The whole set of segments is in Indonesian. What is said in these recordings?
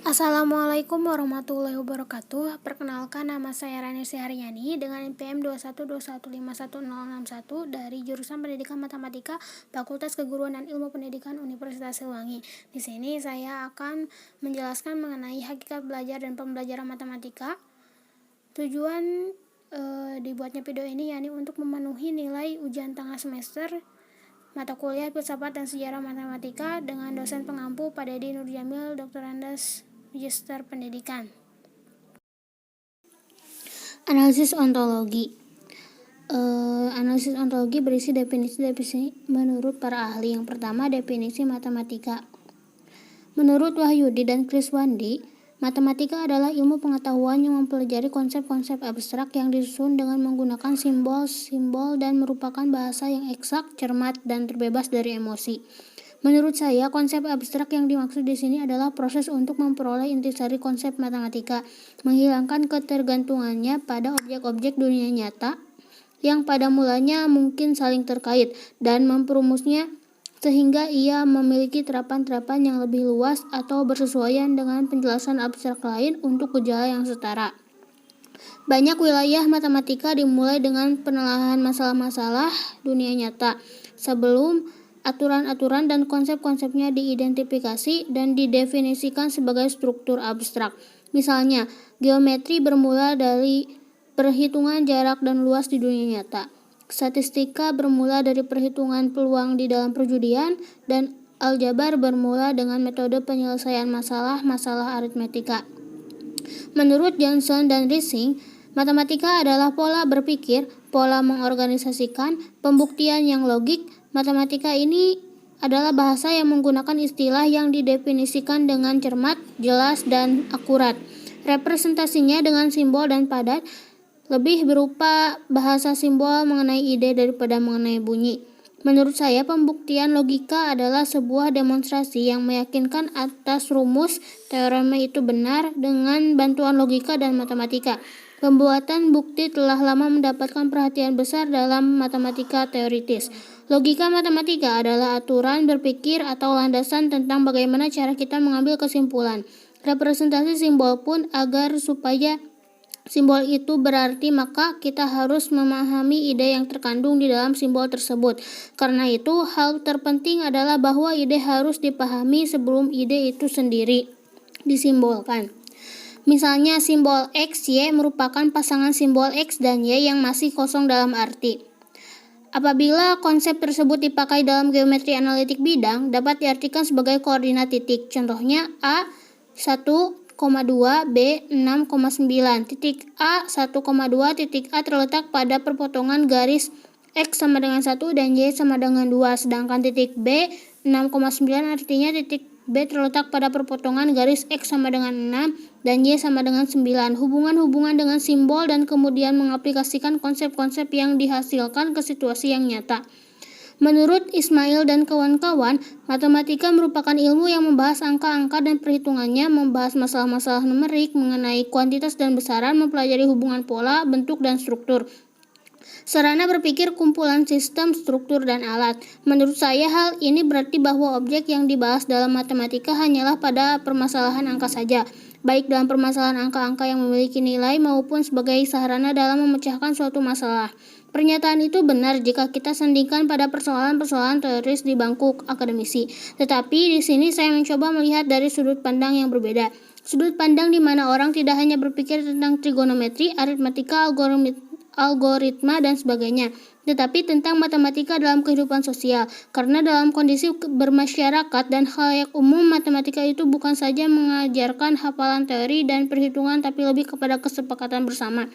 Assalamualaikum warahmatullahi wabarakatuh. Perkenalkan, nama saya Rani Haryani dengan NPM 212151061 dari jurusan Pendidikan Matematika Fakultas Keguruan dan Ilmu Pendidikan Universitas Siliwangi. Di sini saya akan menjelaskan mengenai hakikat belajar dan pembelajaran matematika. Tujuan dibuatnya video ini yakni untuk memenuhi nilai ujian tengah semester mata kuliah Filsafat dan Sejarah Matematika dengan dosen pengampu Pak Dedi Nurjamil, Dr. Andes, Magister Pendidikan. Analisis ontologi. Analisis ontologi berisi definisi menurut para ahli. Yang pertama, definisi matematika. Menurut Wahyudi dan Kriswandi, matematika adalah ilmu pengetahuan yang mempelajari konsep-konsep abstrak yang disusun dengan menggunakan simbol-simbol dan merupakan bahasa yang eksak, cermat, dan terbebas dari emosi. Menurut saya, konsep abstrak yang dimaksud di sini adalah proses untuk memperoleh intisari konsep matematika, menghilangkan ketergantungannya pada objek-objek dunia nyata yang pada mulanya mungkin saling terkait, dan memperumusnya sehingga ia memiliki terapan-terapan yang lebih luas atau bersesuaian dengan penjelasan abstrak lain untuk gejala yang setara. Banyak wilayah matematika dimulai dengan penelaahan masalah-masalah dunia nyata sebelum aturan-aturan dan konsep-konsepnya diidentifikasi dan didefinisikan sebagai struktur abstrak. Misalnya, geometri bermula dari perhitungan jarak dan luas di dunia nyata. Statistika bermula dari perhitungan peluang di dalam perjudian, dan aljabar bermula dengan metode penyelesaian masalah-masalah aritmetika. Menurut Johnson dan Rising, matematika adalah pola berpikir, pola mengorganisasikan, pembuktian yang logik. Matematika ini adalah bahasa yang menggunakan istilah yang didefinisikan dengan cermat, jelas, dan akurat. Representasinya dengan simbol dan padat lebih berupa bahasa simbol mengenai ide daripada mengenai bunyi. Menurut saya, pembuktian logika adalah sebuah demonstrasi yang meyakinkan atas rumus teorema itu benar dengan bantuan logika dan matematika. Pembuatan bukti telah lama mendapatkan perhatian besar dalam matematika teoritis. Logika matematika adalah aturan berpikir atau landasan tentang bagaimana cara kita mengambil kesimpulan. Representasi simbol pun agar supaya simbol itu berarti, maka kita harus memahami ide yang terkandung di dalam simbol tersebut. Karena itu, hal terpenting adalah bahwa ide harus dipahami sebelum ide itu sendiri disimbolkan. Misalnya, simbol X, Y merupakan pasangan simbol X dan Y yang masih kosong dalam arti. Apabila konsep tersebut dipakai dalam geometri analitik bidang, dapat diartikan sebagai koordinat titik. Contohnya, A 1,2, B 6,9. Titik A 1,2 titik A terletak pada perpotongan garis X sama dengan 1 dan Y sama dengan 2. Sedangkan titik B 6,9 artinya titik B terletak pada perpotongan garis X sama dengan 6 dan Y sama dengan 9. Hubungan-hubungan dengan simbol dan kemudian mengaplikasikan konsep-konsep yang dihasilkan ke situasi yang nyata. Menurut Ismail dan kawan-kawan, matematika merupakan ilmu yang membahas angka-angka dan perhitungannya, membahas masalah-masalah numerik mengenai kuantitas dan besaran, mempelajari hubungan pola, bentuk, dan struktur. Sarana berpikir kumpulan sistem, struktur, dan alat. Menurut saya, hal ini berarti bahwa objek yang dibahas dalam matematika hanyalah pada permasalahan angka saja, baik dalam permasalahan angka-angka yang memiliki nilai maupun sebagai sarana dalam memecahkan suatu masalah. Pernyataan itu benar jika kita sandingkan pada persoalan-persoalan teoris di bangku akademisi. Tetapi di sini saya mencoba melihat dari sudut pandang yang berbeda. Sudut pandang di mana orang tidak hanya berpikir tentang trigonometri, aritmatika, algoritma, dan sebagainya, tetapi tentang matematika dalam kehidupan sosial. Karena dalam kondisi bermasyarakat dan khalayak umum, matematika itu bukan saja mengajarkan hafalan teori dan perhitungan, tapi lebih kepada kesepakatan bersama.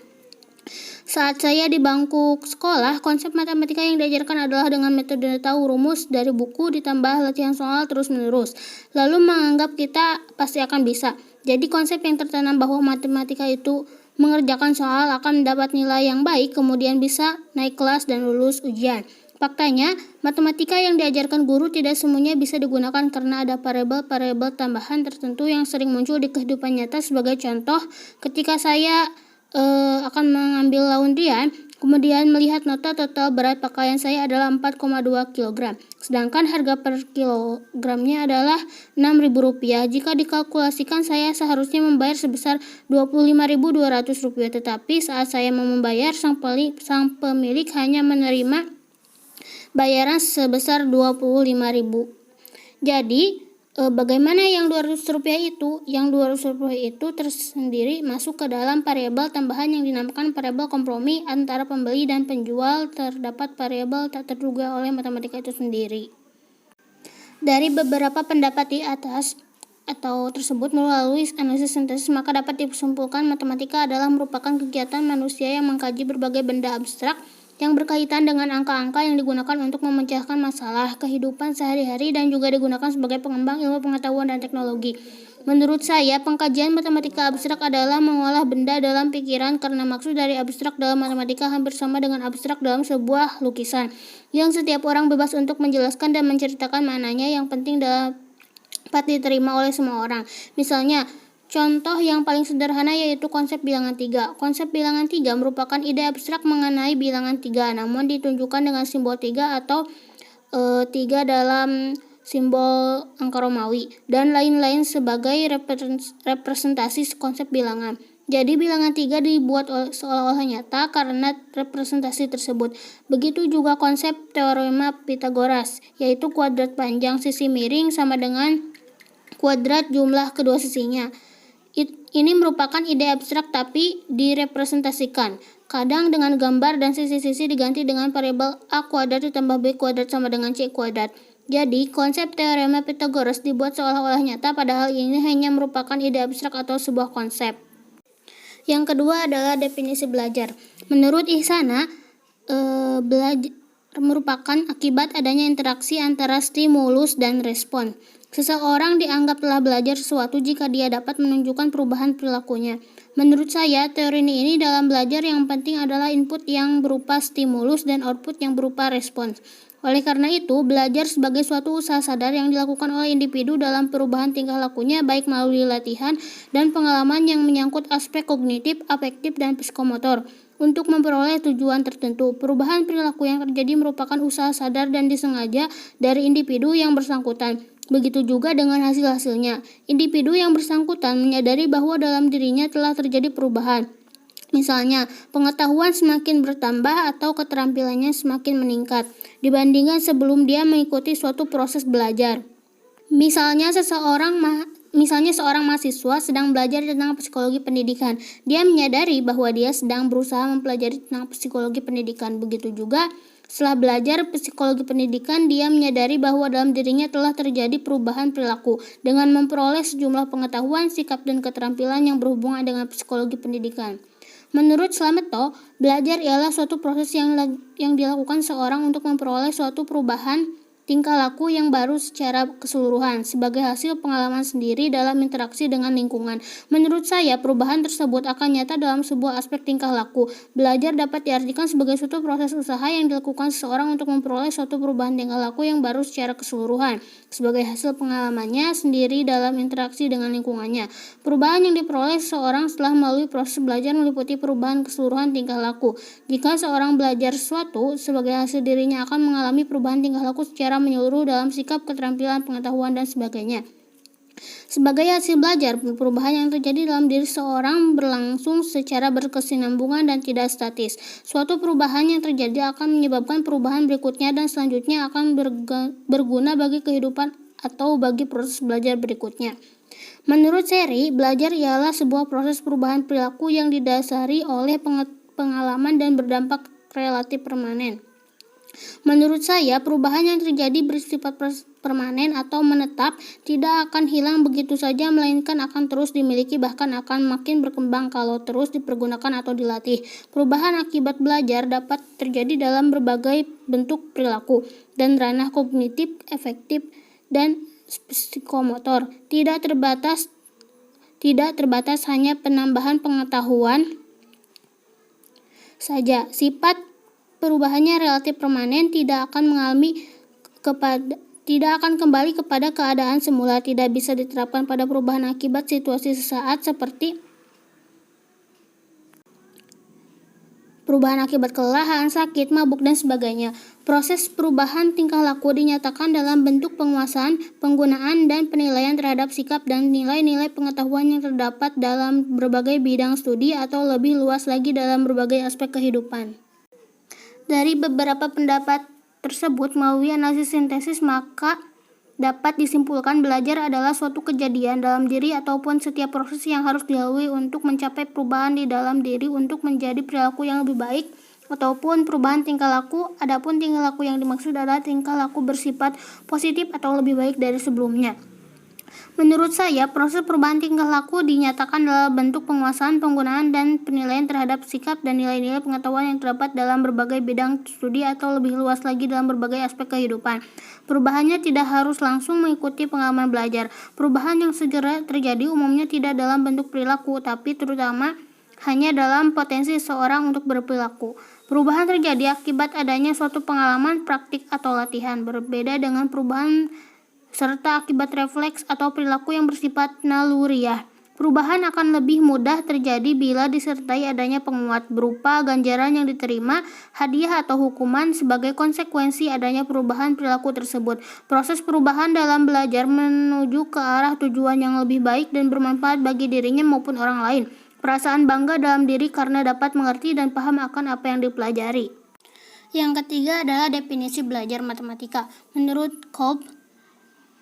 Saat saya di bangku sekolah, konsep matematika yang diajarkan adalah dengan metode tahu rumus dari buku ditambah latihan soal terus-menerus, lalu menganggap kita pasti akan bisa. Jadi konsep yang tertanam bahwa matematika itu mengerjakan soal akan mendapat nilai yang baik, kemudian bisa naik kelas dan lulus ujian. Faktanya, matematika yang diajarkan guru tidak semuanya bisa digunakan karena ada variabel-variabel tambahan tertentu yang sering muncul di kehidupan nyata. Sebagai contoh, ketika saya akan mengambil laundryan, Kemudian melihat nota total berat pakaian saya adalah 4,2 kg, sedangkan harga per kilogramnya adalah Rp6.000. Jika dikalkulasikan saya seharusnya membayar sebesar Rp25.200, tetapi saat saya mau membayar sang pemilik hanya menerima bayaran sebesar Rp25.000. Jadi bagaimana yang Rp200 itu? Yang Rp200 itu tersendiri masuk ke dalam variabel tambahan yang dinamakan variabel kompromi antara pembeli dan penjual. Terdapat variabel tak terduga oleh matematika itu sendiri. Dari beberapa pendapat di atas atau tersebut melalui analisis sintesis, maka dapat disimpulkan matematika adalah merupakan kegiatan manusia yang mengkaji berbagai benda abstrak yang berkaitan dengan angka-angka yang digunakan untuk memecahkan masalah kehidupan sehari-hari dan juga digunakan sebagai pengembang ilmu pengetahuan dan teknologi. Menurut saya, pengkajian matematika abstrak adalah mengolah benda dalam pikiran, karena maksud dari abstrak dalam matematika hampir sama dengan abstrak dalam sebuah lukisan, yang setiap orang bebas untuk menjelaskan dan menceritakan maknanya yang penting dapat diterima oleh semua orang. Misalnya, contoh yang paling sederhana yaitu konsep bilangan 3. Konsep bilangan 3 merupakan ide abstrak mengenai bilangan 3, namun ditunjukkan dengan simbol 3 atau 3 dalam simbol angka Romawi, dan lain-lain sebagai representasi konsep bilangan. Jadi bilangan 3 dibuat seolah-olah nyata karena representasi tersebut. Begitu juga konsep teorema Pythagoras, yaitu kuadrat panjang sisi miring sama dengan kuadrat jumlah kedua sisinya. Ini merupakan ide abstrak tapi direpresentasikan, kadang dengan gambar, dan sisi-sisi diganti dengan variabel A kuadrat ditambah B kuadrat sama dengan C kuadrat. Jadi, konsep teorema Pythagoras dibuat seolah-olah nyata, padahal ini hanya merupakan ide abstrak atau sebuah konsep. Yang kedua adalah definisi belajar. Menurut Ihsana, belajar merupakan akibat adanya interaksi antara stimulus dan respon. Seseorang dianggap telah belajar sesuatu jika dia dapat menunjukkan perubahan perilakunya. Menurut saya, teori ini dalam belajar yang penting adalah input yang berupa stimulus dan output yang berupa respons. Oleh karena itu, belajar sebagai suatu usaha sadar yang dilakukan oleh individu dalam perubahan tingkah lakunya, baik melalui latihan dan pengalaman yang menyangkut aspek kognitif, afektif, dan psikomotor, untuk memperoleh tujuan tertentu. Perubahan perilaku yang terjadi merupakan usaha sadar dan disengaja dari individu yang bersangkutan. Begitu juga dengan hasil-hasilnya. Individu yang bersangkutan menyadari bahwa dalam dirinya telah terjadi perubahan. Misalnya, pengetahuan semakin bertambah atau keterampilannya semakin meningkat dibandingkan sebelum dia mengikuti suatu proses belajar. Misalnya seorang mahasiswa sedang belajar tentang psikologi pendidikan. Dia menyadari bahwa dia sedang berusaha mempelajari tentang psikologi pendidikan. Begitu juga setelah belajar psikologi pendidikan, dia menyadari bahwa dalam dirinya telah terjadi perubahan perilaku dengan memperoleh sejumlah pengetahuan, sikap, dan keterampilan yang berhubungan dengan psikologi pendidikan. Menurut Slameto, belajar ialah suatu proses yang dilakukan seorang untuk memperoleh suatu perubahan tingkah laku yang baru secara keseluruhan sebagai hasil pengalaman sendiri dalam interaksi dengan lingkungan. Menurut saya, perubahan tersebut akan nyata dalam sebuah aspek tingkah laku. Belajar dapat diartikan sebagai suatu proses usaha yang dilakukan seseorang untuk memperoleh suatu perubahan tingkah laku yang baru secara keseluruhan sebagai hasil pengalamannya sendiri dalam interaksi dengan lingkungannya. Perubahan yang diperoleh seseorang setelah melalui proses belajar meliputi perubahan keseluruhan tingkah laku. Jika seorang belajar sesuatu, sebagai hasil dirinya akan mengalami perubahan tingkah laku secara menyeluruh dalam sikap, keterampilan, pengetahuan, dan sebagainya. Sebagai hasil belajar, perubahan yang terjadi dalam diri seorang berlangsung secara berkesinambungan dan tidak statis. Suatu perubahan yang terjadi akan menyebabkan perubahan berikutnya dan selanjutnya akan berguna bagi kehidupan atau bagi proses belajar berikutnya. Menurut Seri, belajar ialah sebuah proses perubahan perilaku yang didasari oleh pengalaman dan berdampak relatif permanen. Menurut saya, perubahan yang terjadi bersifat permanen atau menetap, tidak akan hilang begitu saja, melainkan akan terus dimiliki, bahkan akan makin berkembang kalau terus dipergunakan atau dilatih. Perubahan akibat belajar dapat terjadi dalam berbagai bentuk perilaku dan ranah kognitif, efektif, dan psikomotor. Tidak terbatas hanya penambahan pengetahuan saja. Sifat perubahannya relatif permanen, tidak akan kembali kepada keadaan semula, tidak bisa diterapkan pada perubahan akibat situasi sesaat seperti perubahan akibat kelelahan, sakit, mabuk, dan sebagainya. Proses perubahan tingkah laku dinyatakan dalam bentuk penguasaan, penggunaan, dan penilaian terhadap sikap dan nilai-nilai pengetahuan yang terdapat dalam berbagai bidang studi atau lebih luas lagi dalam berbagai aspek kehidupan. Dari beberapa pendapat tersebut melalui analisis sintesis, maka dapat disimpulkan belajar adalah suatu kejadian dalam diri ataupun setiap proses yang harus dilalui untuk mencapai perubahan di dalam diri untuk menjadi perilaku yang lebih baik ataupun perubahan tingkah laku. Adapun tingkah laku yang dimaksud adalah tingkah laku bersifat positif atau lebih baik dari sebelumnya. Menurut saya, proses perubahan tingkah laku dinyatakan dalam bentuk penguasaan, penggunaan, dan penilaian terhadap sikap dan nilai-nilai pengetahuan yang terdapat dalam berbagai bidang studi atau lebih luas lagi dalam berbagai aspek kehidupan. Perubahannya tidak harus langsung mengikuti pengalaman belajar. Perubahan yang segera terjadi umumnya tidak dalam bentuk perilaku, tapi terutama hanya dalam potensi seseorang untuk berperilaku. Perubahan terjadi akibat adanya suatu pengalaman, praktik, atau latihan. Berbeda dengan perubahan serta akibat refleks atau perilaku yang bersifat naluriah. Perubahan akan lebih mudah terjadi bila disertai adanya penguat berupa ganjaran yang diterima, hadiah atau hukuman sebagai konsekuensi adanya perubahan perilaku tersebut. Proses perubahan dalam belajar menuju ke arah tujuan yang lebih baik dan bermanfaat bagi dirinya maupun orang lain. Perasaan bangga dalam diri karena dapat mengerti dan paham akan apa yang dipelajari. Yang ketiga adalah definisi belajar matematika. Menurut Kolb,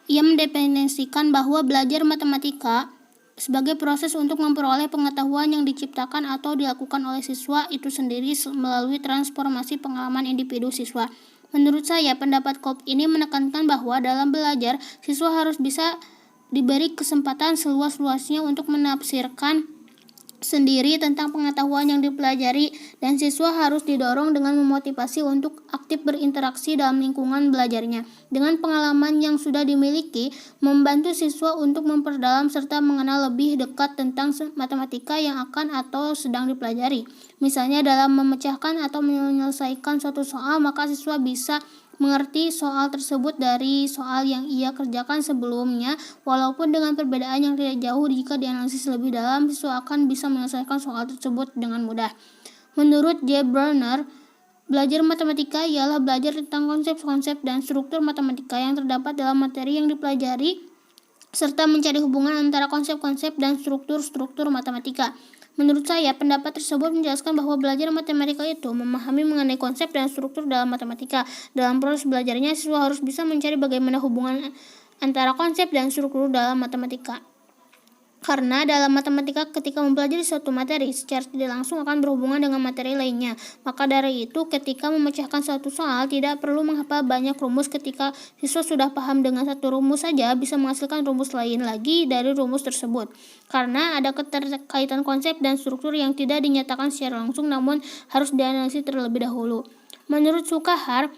ia mendefinisikan bahwa belajar matematika sebagai proses untuk memperoleh pengetahuan yang diciptakan atau dilakukan oleh siswa itu sendiri melalui transformasi pengalaman individu siswa. Menurut saya, pendapat Kolb ini menekankan bahwa dalam belajar, siswa harus bisa diberi kesempatan seluas-luasnya untuk menafsirkan sendiri tentang pengetahuan yang dipelajari, dan siswa harus didorong dengan memotivasi untuk aktif berinteraksi dalam lingkungan belajarnya. Dengan pengalaman yang sudah dimiliki, membantu siswa untuk memperdalam serta mengenal lebih dekat tentang matematika yang akan atau sedang dipelajari. Misalnya dalam memecahkan atau menyelesaikan suatu soal, maka siswa bisa mengerti soal tersebut dari soal yang ia kerjakan sebelumnya, walaupun dengan perbedaan yang tidak jauh. Jika dianalisis lebih dalam, siswa akan bisa menyelesaikan soal tersebut dengan mudah. Menurut J. Brunner, belajar matematika ialah belajar tentang konsep-konsep dan struktur matematika yang terdapat dalam materi yang dipelajari, serta mencari hubungan antara konsep-konsep dan struktur-struktur matematika. Menurut saya, pendapat tersebut menjelaskan bahwa belajar matematika itu memahami mengenai konsep dan struktur dalam matematika. Dalam proses belajarnya, siswa harus bisa mencari bagaimana hubungan antara konsep dan struktur dalam matematika. Karena dalam matematika, ketika mempelajari suatu materi, secara tidak langsung akan berhubungan dengan materi lainnya. Maka dari itu, ketika memecahkan suatu soal, tidak perlu menghafal banyak rumus. Ketika siswa sudah paham dengan satu rumus saja, bisa menghasilkan rumus lain lagi dari rumus tersebut. Karena ada keterkaitan konsep dan struktur yang tidak dinyatakan secara langsung, namun harus dianalisis terlebih dahulu. Menurut Sukahar,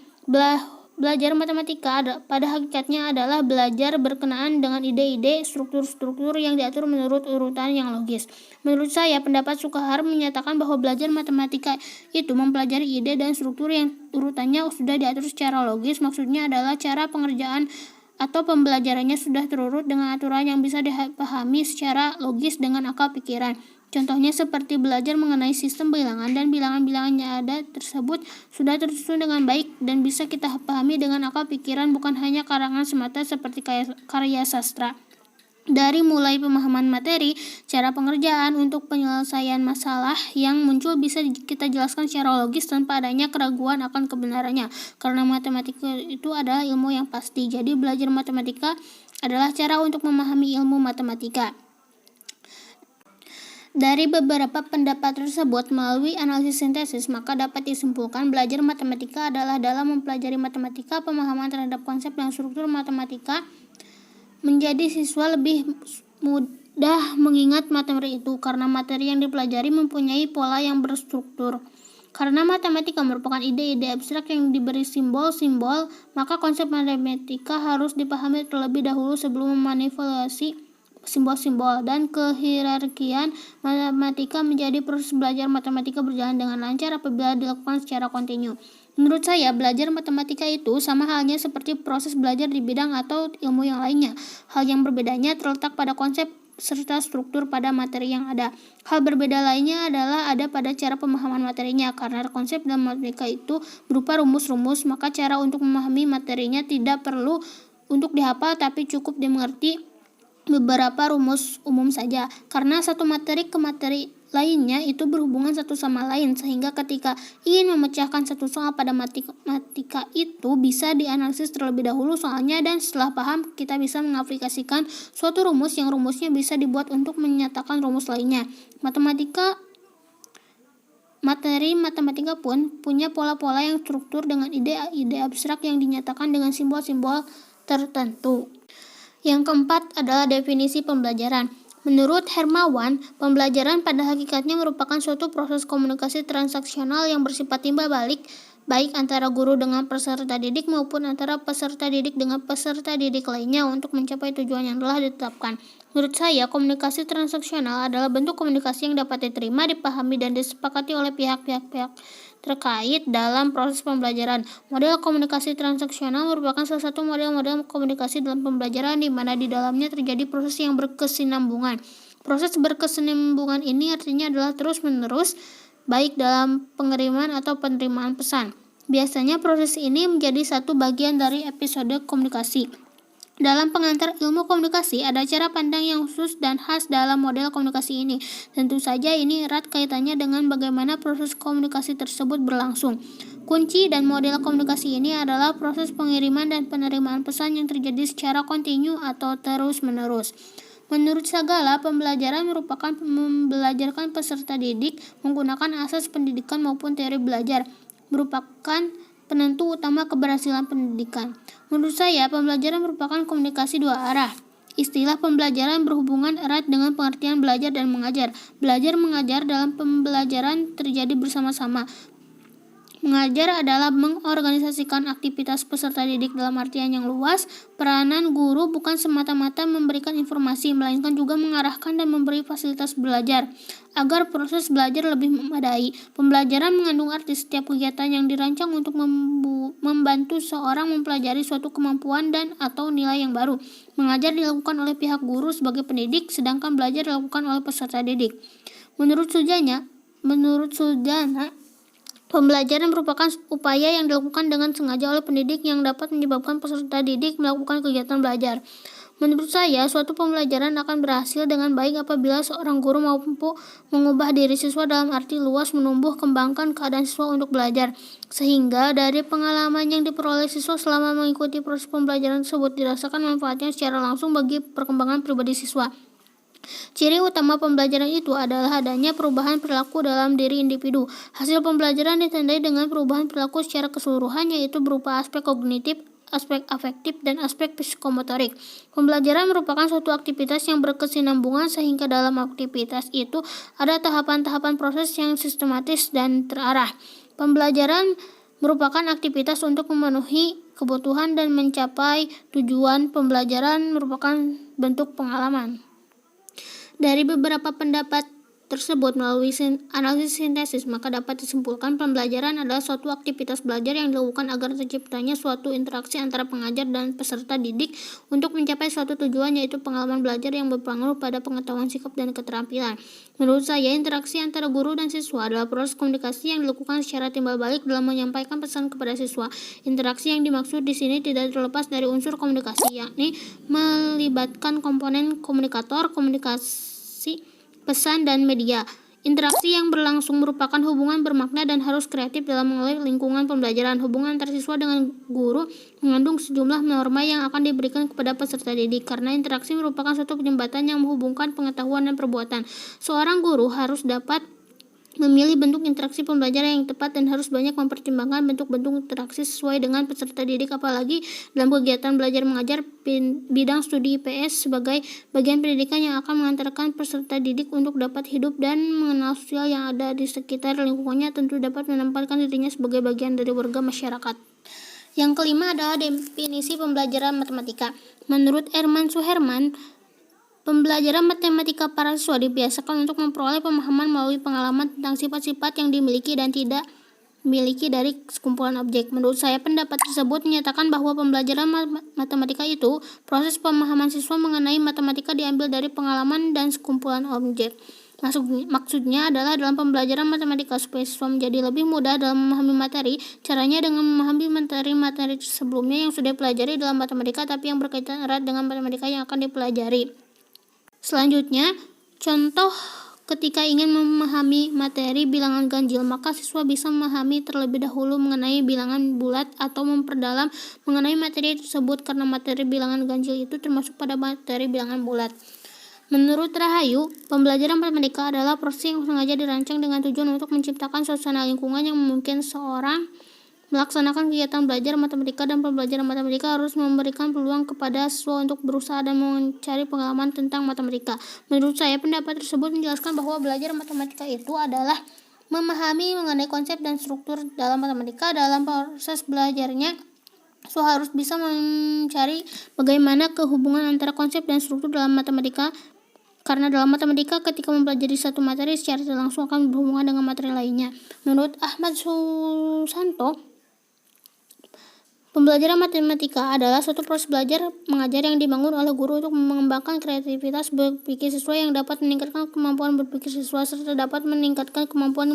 belajar matematika pada hakikatnya adalah belajar berkenaan dengan ide-ide, struktur-struktur yang diatur menurut urutan yang logis. Menurut saya, pendapat Sukahar menyatakan bahwa belajar matematika itu mempelajari ide dan struktur yang urutannya sudah diatur secara logis. Maksudnya adalah cara pengerjaan atau pembelajarannya sudah terurut dengan aturan yang bisa dipahami secara logis dengan akal pikiran. Contohnya seperti belajar mengenai sistem bilangan, dan bilangan-bilangan yang ada tersebut sudah tersusun dengan baik dan bisa kita pahami dengan akal pikiran, bukan hanya karangan semata seperti karya sastra. Dari mulai pemahaman materi, cara pengerjaan untuk penyelesaian masalah yang muncul bisa kita jelaskan secara logis tanpa adanya keraguan akan kebenarannya, karena matematika itu adalah ilmu yang pasti. Jadi belajar matematika adalah cara untuk memahami ilmu matematika. Dari beberapa pendapat tersebut melalui analisis sintesis, maka dapat disimpulkan belajar matematika adalah dalam mempelajari matematika, pemahaman terhadap konsep dan struktur matematika menjadi siswa lebih mudah mengingat materi itu, karena materi yang dipelajari mempunyai pola yang berstruktur. Karena matematika merupakan ide-ide abstrak yang diberi simbol-simbol, maka konsep matematika harus dipahami terlebih dahulu sebelum memanipulasi simbol-simbol. Dan kehierarkian matematika menjadi proses belajar matematika berjalan dengan lancar apabila dilakukan secara kontinu. Menurut saya, belajar matematika itu sama halnya seperti proses belajar di bidang atau ilmu yang lainnya. Hal yang berbedanya terletak pada konsep serta struktur pada materi yang ada. Hal berbeda lainnya adalah ada pada cara pemahaman materinya. Karena konsep dalam matematika itu berupa rumus-rumus, maka cara untuk memahami materinya tidak perlu untuk dihafal, tapi cukup dimengerti beberapa rumus umum saja. Karena satu materi ke materi lainnya itu berhubungan satu sama lain, sehingga ketika ingin memecahkan satu soal pada matematika itu bisa dianalisis terlebih dahulu soalnya, dan setelah paham kita bisa mengaplikasikan suatu rumus yang rumusnya bisa dibuat untuk menyatakan rumus lainnya. Materi matematika pun punya pola-pola yang struktur dengan ide-ide abstrak yang dinyatakan dengan simbol-simbol tertentu. Yang keempat adalah definisi pembelajaran. Menurut Hermawan, pembelajaran pada hakikatnya merupakan suatu proses komunikasi transaksional yang bersifat timbal balik, baik antara guru dengan peserta didik maupun antara peserta didik dengan peserta didik lainnya untuk mencapai tujuan yang telah ditetapkan. Menurut saya, komunikasi transaksional adalah bentuk komunikasi yang dapat diterima, dipahami, dan disepakati oleh pihak-pihak terkait dalam proses pembelajaran. Model komunikasi transaksional merupakan salah satu model-model komunikasi dalam pembelajaran di mana di dalamnya terjadi proses yang berkesinambungan. Proses berkesinambungan ini artinya adalah terus-menerus, baik dalam pengiriman atau penerimaan pesan. Biasanya proses ini menjadi satu bagian dari episode komunikasi. Dalam pengantar ilmu komunikasi, ada cara pandang yang khusus dan khas dalam model komunikasi ini. Tentu saja ini erat kaitannya dengan bagaimana proses komunikasi tersebut berlangsung. Kunci dan model komunikasi ini adalah proses pengiriman dan penerimaan pesan yang terjadi secara kontinu atau terus-menerus. Menurut Sagala, pembelajaran merupakan membelajarkan peserta didik menggunakan asas pendidikan maupun teori belajar, merupakan penentu utama keberhasilan pendidikan. Menurut saya, pembelajaran merupakan komunikasi dua arah. Istilah pembelajaran berhubungan erat dengan pengertian belajar dan mengajar. Belajar mengajar dalam pembelajaran terjadi bersama-sama. Mengajar adalah mengorganisasikan aktivitas peserta didik dalam artian yang luas. Peranan guru bukan semata-mata memberikan informasi, melainkan juga mengarahkan dan memberi fasilitas belajar agar proses belajar lebih memadai. Pembelajaran mengandung arti setiap kegiatan yang dirancang untuk membantu seorang mempelajari suatu kemampuan dan atau nilai yang baru. Mengajar dilakukan oleh pihak guru sebagai pendidik, sedangkan belajar dilakukan oleh peserta didik. Menurut Sujana, pembelajaran merupakan upaya yang dilakukan dengan sengaja oleh pendidik yang dapat menyebabkan peserta didik melakukan kegiatan belajar. Menurut saya, suatu pembelajaran akan berhasil dengan baik apabila seorang guru mampu mengubah diri siswa dalam arti luas, menumbuh kembangkan keadaan siswa untuk belajar, sehingga dari pengalaman yang diperoleh siswa selama mengikuti proses pembelajaran tersebut dirasakan manfaatnya secara langsung bagi perkembangan pribadi siswa. Ciri utama pembelajaran itu adalah adanya perubahan perilaku dalam diri individu. Hasil pembelajaran ditandai dengan perubahan perilaku secara keseluruhan, yaitu berupa aspek kognitif, aspek afektif, dan aspek psikomotorik. Pembelajaran merupakan suatu aktivitas yang berkesinambungan sehingga dalam aktivitas itu ada tahapan-tahapan proses yang sistematis dan terarah. Pembelajaran merupakan aktivitas untuk memenuhi kebutuhan dan mencapai tujuan. Pembelajaran merupakan bentuk pengalaman. Dari beberapa pendapat tersebut melalui analisis sintesis, maka dapat disimpulkan pembelajaran adalah suatu aktivitas belajar yang dilakukan agar terciptanya suatu interaksi antara pengajar dan peserta didik untuk mencapai suatu tujuan, yaitu pengalaman belajar yang berpengaruh pada pengetahuan, sikap, dan keterampilan. Menurut saya, interaksi antara guru dan siswa adalah proses komunikasi yang dilakukan secara timbal balik dalam menyampaikan pesan kepada siswa. Interaksi yang dimaksud di sini tidak terlepas dari unsur komunikasi, yakni melibatkan komponen komunikator, komunikasi, pesan, dan media. Interaksi yang berlangsung merupakan hubungan bermakna dan harus kreatif dalam mengelola lingkungan pembelajaran. Hubungan antar siswa dengan guru mengandung sejumlah norma yang akan diberikan kepada peserta didik, karena interaksi merupakan suatu jembatan yang menghubungkan pengetahuan dan perbuatan. Seorang guru harus dapat memilih bentuk interaksi pembelajaran yang tepat dan harus banyak mempertimbangkan bentuk-bentuk interaksi sesuai dengan peserta didik, apalagi dalam kegiatan belajar mengajar. Bidang studi IPS sebagai bagian pendidikan yang akan mengantarkan peserta didik untuk dapat hidup dan mengenal sosial yang ada di sekitar lingkungannya, tentu dapat menempatkan dirinya sebagai bagian dari warga masyarakat. Yang kelima adalah definisi pembelajaran matematika. Menurut Herman Suherman, pembelajaran matematika para siswa dibiasakan untuk memperoleh pemahaman melalui pengalaman tentang sifat-sifat yang dimiliki dan tidak dimiliki dari sekumpulan objek. Menurut saya, pendapat tersebut menyatakan bahwa pembelajaran matematika itu proses pemahaman siswa mengenai matematika diambil dari pengalaman dan sekumpulan objek. Maksudnya adalah dalam pembelajaran matematika supaya siswa menjadi lebih mudah dalam memahami materi, caranya dengan memahami materi-materi sebelumnya yang sudah dipelajari dalam matematika tapi yang berkaitan erat dengan matematika yang akan dipelajari. Selanjutnya, contoh ketika ingin memahami materi bilangan ganjil, maka siswa bisa memahami terlebih dahulu mengenai bilangan bulat atau memperdalam mengenai materi tersebut karena materi bilangan ganjil itu termasuk pada materi bilangan bulat. Menurut Rahayu, pembelajaran matematika adalah proses yang sengaja dirancang dengan tujuan untuk menciptakan suasana lingkungan yang memungkinkan seorang melaksanakan kegiatan belajar matematika, dan pembelajaran matematika harus memberikan peluang kepada siswa untuk berusaha dan mencari pengalaman tentang matematika. Menurut saya, pendapat tersebut menjelaskan bahwa belajar matematika itu adalah memahami mengenai konsep dan struktur dalam matematika. Dalam proses belajarnya, siswa harus bisa mencari bagaimana kehubungan antara konsep dan struktur dalam matematika. Karena dalam matematika, ketika mempelajari satu materi secara tidak langsung akan berhubungan dengan materi lainnya. Menurut Ahmad Susanto, pembelajaran matematika adalah suatu proses belajar mengajar yang dibangun oleh guru untuk mengembangkan kreativitas berpikir siswa, yang dapat meningkatkan kemampuan berpikir siswa serta dapat meningkatkan kemampuan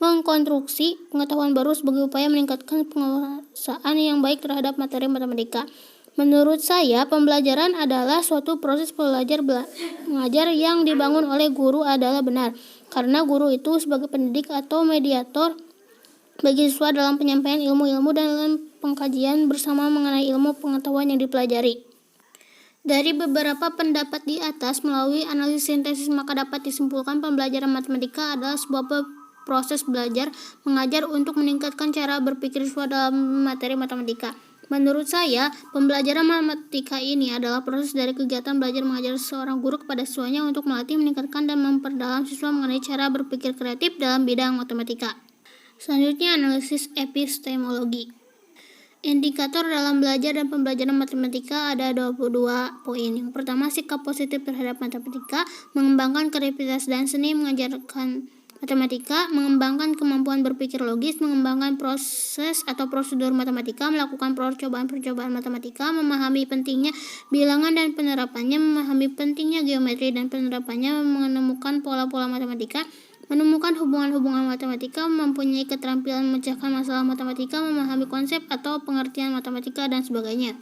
mengkonstruksi pengetahuan baru sebagai upaya meningkatkan penguasaan yang baik terhadap materi matematika. Menurut saya, pembelajaran adalah suatu proses belajar mengajar yang dibangun oleh guru adalah benar, karena guru itu sebagai pendidik atau mediator bagi siswa dalam penyampaian ilmu-ilmu dan dalam pengkajian bersama mengenai ilmu pengetahuan yang dipelajari. Dari beberapa pendapat di atas, melalui analisis sintesis, maka dapat disimpulkan pembelajaran matematika adalah sebuah proses belajar mengajar untuk meningkatkan cara berpikir siswa dalam materi matematika. Menurut saya, pembelajaran matematika ini adalah proses dari kegiatan belajar mengajar seorang guru kepada siswanya untuk melatih, meningkatkan, dan memperdalam siswa mengenai cara berpikir kreatif dalam bidang matematika. Selanjutnya, analisis epistemologi. Indikator dalam belajar dan pembelajaran matematika ada 22 poin. Yang pertama, sikap positif terhadap matematika, mengembangkan kreativitas dan seni mengajarkan matematika, mengembangkan kemampuan berpikir logis, mengembangkan proses atau prosedur matematika, melakukan percobaan-percobaan matematika, memahami pentingnya bilangan dan penerapannya, memahami pentingnya geometri dan penerapannya, menemukan pola-pola matematika, menemukan hubungan-hubungan matematika, mempunyai keterampilan memecahkan masalah matematika, memahami konsep atau pengertian matematika, dan sebagainya.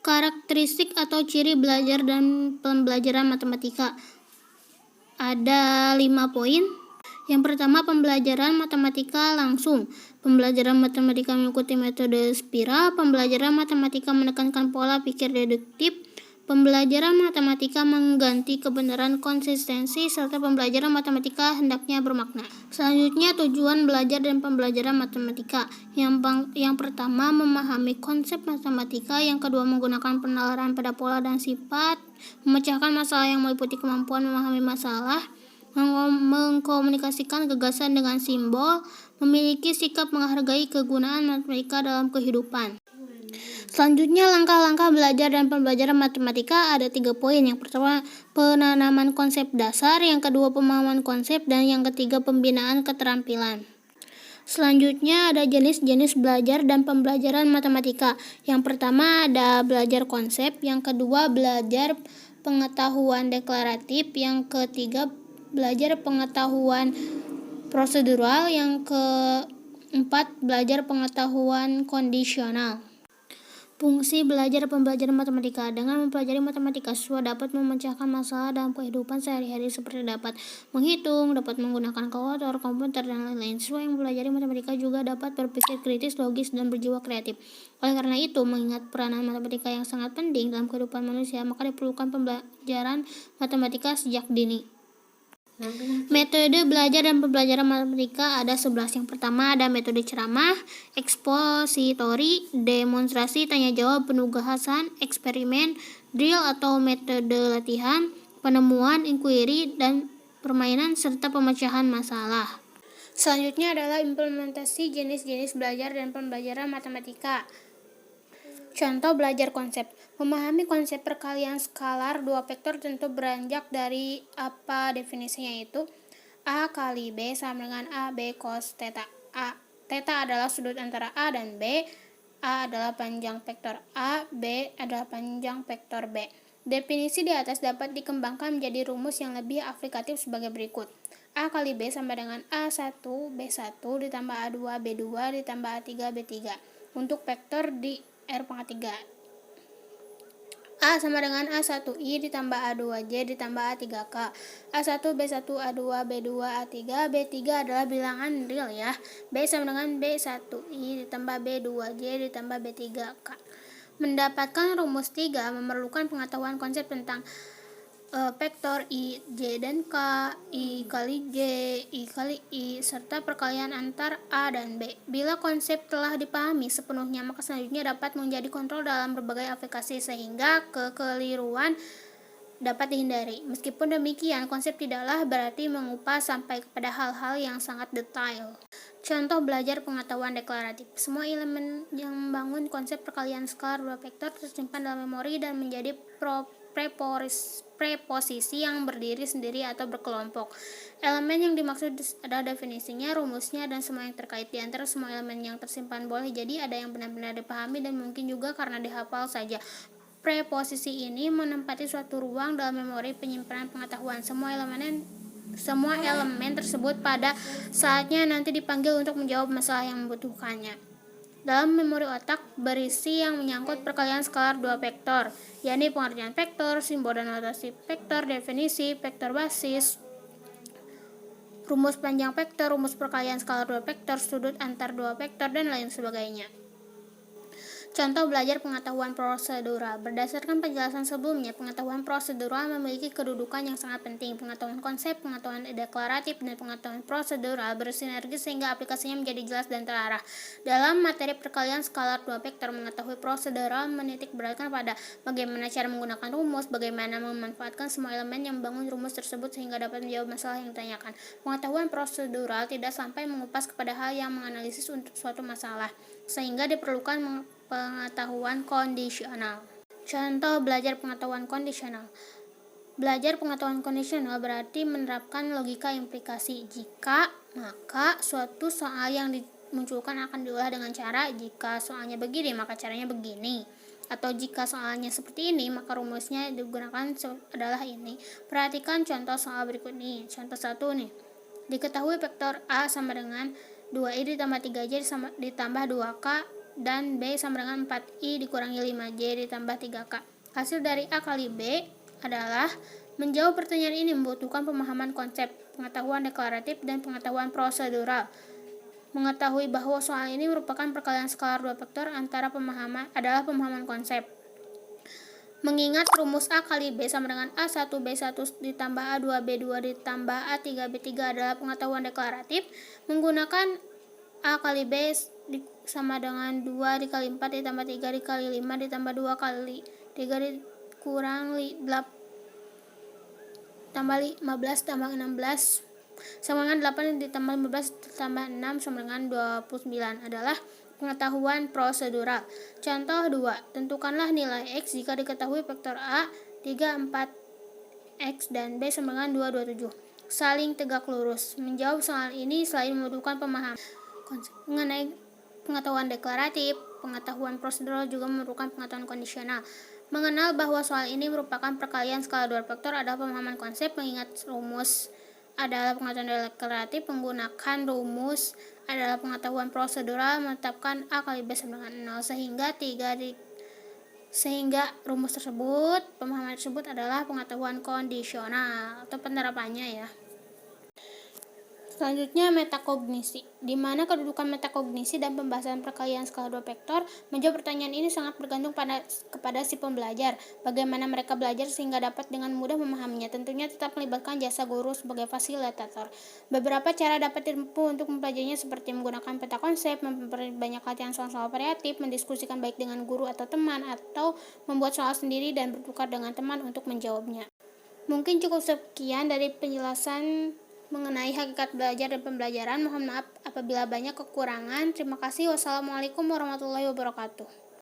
Karakteristik atau ciri belajar dan pembelajaran matematika ada 5 poin. Yang pertama, pembelajaran matematika langsung. Pembelajaran matematika mengikuti metode spiral. Pembelajaran matematika menekankan pola pikir deduktif. Pembelajaran matematika mengganti kebenaran konsistensi, serta pembelajaran matematika hendaknya bermakna. Selanjutnya, tujuan belajar dan pembelajaran matematika. Yang pertama, memahami konsep matematika. Yang kedua, menggunakan penalaran pada pola dan sifat, memecahkan masalah yang meliputi kemampuan memahami masalah, mengkomunikasikan gagasan dengan simbol, memiliki sikap menghargai kegunaan matematika dalam kehidupan. Selanjutnya, langkah-langkah belajar dan pembelajaran matematika ada 3 poin. Yang pertama, penanaman konsep dasar. Yang kedua, pemahaman konsep. Dan yang ketiga, pembinaan keterampilan. Selanjutnya, ada jenis-jenis belajar dan pembelajaran matematika. Yang pertama, ada belajar konsep. Yang kedua, belajar pengetahuan deklaratif. Yang ketiga, belajar pengetahuan prosedural. Yang keempat, belajar pengetahuan kondisional. Fungsi belajar pembelajaran matematika. Dengan mempelajari matematika, siswa dapat memecahkan masalah dalam kehidupan sehari-hari seperti dapat menghitung, dapat menggunakan kalkulator, komputer, dan lain-lain. Siswa yang mempelajari matematika juga dapat berpikir kritis, logis, dan berjiwa kreatif. Oleh karena itu, mengingat peranan matematika yang sangat penting dalam kehidupan manusia, maka diperlukan pembelajaran matematika sejak dini. Metode belajar dan pembelajaran matematika ada 11. Yang pertama, ada metode ceramah, ekspositori, demonstrasi, tanya jawab, penugasan, eksperimen, drill atau metode latihan, penemuan, inquiry, dan permainan, serta pemecahan masalah. Selanjutnya adalah implementasi jenis-jenis belajar dan pembelajaran matematika. Contoh belajar konsep. Memahami konsep perkalian skalar dua vektor tentu beranjak dari apa definisinya, yaitu A kali B sama dengan AB cos theta A. Theta adalah sudut antara A dan B. A adalah panjang vektor A, B adalah panjang vektor B. Definisi di atas dapat dikembangkan menjadi rumus yang lebih aplikatif sebagai berikut. A kali B sama dengan A1, B1 ditambah A2, B2 ditambah A3, B3 untuk vektor di R-3. A sama dengan A1I ditambah A2J ditambah A3K. A1, B1, A2, B2, A3, B3 adalah bilangan real ya. B sama dengan B1I ditambah B2J ditambah B3K. Mendapatkan rumus 3 memerlukan pengetahuan konsep tentang vektor I, J dan K, I kali J, I kali I, serta perkalian antar A dan B. Bila konsep telah dipahami sepenuhnya, maka selanjutnya dapat menjadi kontrol dalam berbagai aplikasi sehingga kekeliruan dapat dihindari. Meskipun demikian, konsep tidaklah berarti mengupas sampai kepada hal-hal yang sangat detail. Contoh belajar pengetahuan deklaratif. Semua elemen yang membangun konsep perkalian skalar dua vektor tersimpan dalam memori dan menjadi preposisi yang berdiri sendiri atau berkelompok. Elemen yang dimaksud adalah definisinya, rumusnya, dan semua yang terkait. Di antara semua elemen yang tersimpan boleh jadi ada yang benar-benar dipahami dan mungkin juga karena dihafal saja. Preposisi ini menempati suatu ruang dalam memori penyimpanan pengetahuan. Semua elemen tersebut pada saatnya nanti dipanggil untuk menjawab masalah yang membutuhkannya. Dalam memori otak berisi yang menyangkut perkalian skalar dua vektor, yakni pengertian vektor, simbol dan notasi vektor, definisi, vektor basis, rumus panjang vektor, rumus perkalian skalar dua vektor, sudut antar dua vektor, dan lain sebagainya. Contoh belajar pengetahuan prosedural. Berdasarkan penjelasan sebelumnya, pengetahuan prosedural memiliki kedudukan yang sangat penting. Pengetahuan konsep, pengetahuan deklaratif, dan pengetahuan prosedural bersinergi sehingga aplikasinya menjadi jelas dan terarah. Dalam materi perkalian skalar dua vektor, mengetahui prosedural menitik beratkan pada bagaimana cara menggunakan rumus, bagaimana memanfaatkan semua elemen yang membangun rumus tersebut sehingga dapat menjawab masalah yang ditanyakan. Pengetahuan prosedural tidak sampai mengupas kepada hal yang menganalisis untuk suatu masalah, sehingga diperlukan pengetahuan kondisional. Contoh belajar pengetahuan kondisional. Belajar pengetahuan kondisional berarti menerapkan logika implikasi. Jika, maka suatu soal yang dimunculkan akan diolah dengan cara jika soalnya begini, maka caranya begini. Atau jika soalnya seperti ini, maka rumusnya digunakan adalah ini. Perhatikan contoh soal berikut ini. Contoh 1 nih. Diketahui vektor A sama dengan 2i ditambah 3j ditambah 2k dan B sama dengan 4i dikurangi 5j ditambah 3k. Hasil dari A kali B adalah menjawab pertanyaan ini membutuhkan pemahaman konsep, pengetahuan deklaratif, dan pengetahuan prosedural. Mengetahui bahwa soal ini merupakan perkalian skalar dua vektor adalah pemahaman konsep. Mengingat rumus A kali B sama dengan A1 B1 ditambah A2 B2 ditambah A3 B3 adalah pengetahuan deklaratif, menggunakan A kali B sama dengan 2 dikali 4 ditambah 3 dikali 5 ditambah 2 kali 3 dikurang 8 tambah 15 tambah 16 sama dengan 8 ditambah 15 tambah 6 sama dengan 29 adalah pengetahuan prosedural. Contoh 2. Tentukanlah nilai X jika diketahui vektor A 3, 4, X dan B sama dengan 2, 27. Saling tegak lurus. Menjawab soal ini selain membutuhkan pemahaman konsep mengenai pengetahuan deklaratif, pengetahuan prosedural juga memerlukan pengetahuan kondisional. Mengenal bahwa soal ini merupakan perkalian skala dua vektor adalah pemahaman konsep, mengingat rumus adalah pengetahuan deklaratif, menggunakan rumus adalah pengetahuan prosedural, menetapkan A kali B sama dengan 0 sehingga rumus tersebut, pemahaman tersebut adalah pengetahuan kondisional atau penerapannya ya. Selanjutnya metakognisi, di mana kedudukan metakognisi dan pembahasan perkalian skala dua vektor. Menjawab pertanyaan ini sangat bergantung kepada si pembelajar, bagaimana mereka belajar sehingga dapat dengan mudah memahaminya. Tentunya tetap melibatkan jasa guru sebagai fasilitator. Beberapa cara dapat ditempuh untuk mempelajarinya seperti menggunakan peta konsep, memperbanyak latihan soal-soal variatif, mendiskusikan baik dengan guru atau teman, atau membuat soal sendiri dan bertukar dengan teman untuk menjawabnya. Mungkin cukup sekian dari penjelasan mengenai hakikat belajar dan pembelajaran. Mohon maaf apabila banyak kekurangan. Terima kasih. Wassalamualaikum warahmatullahi wabarakatuh.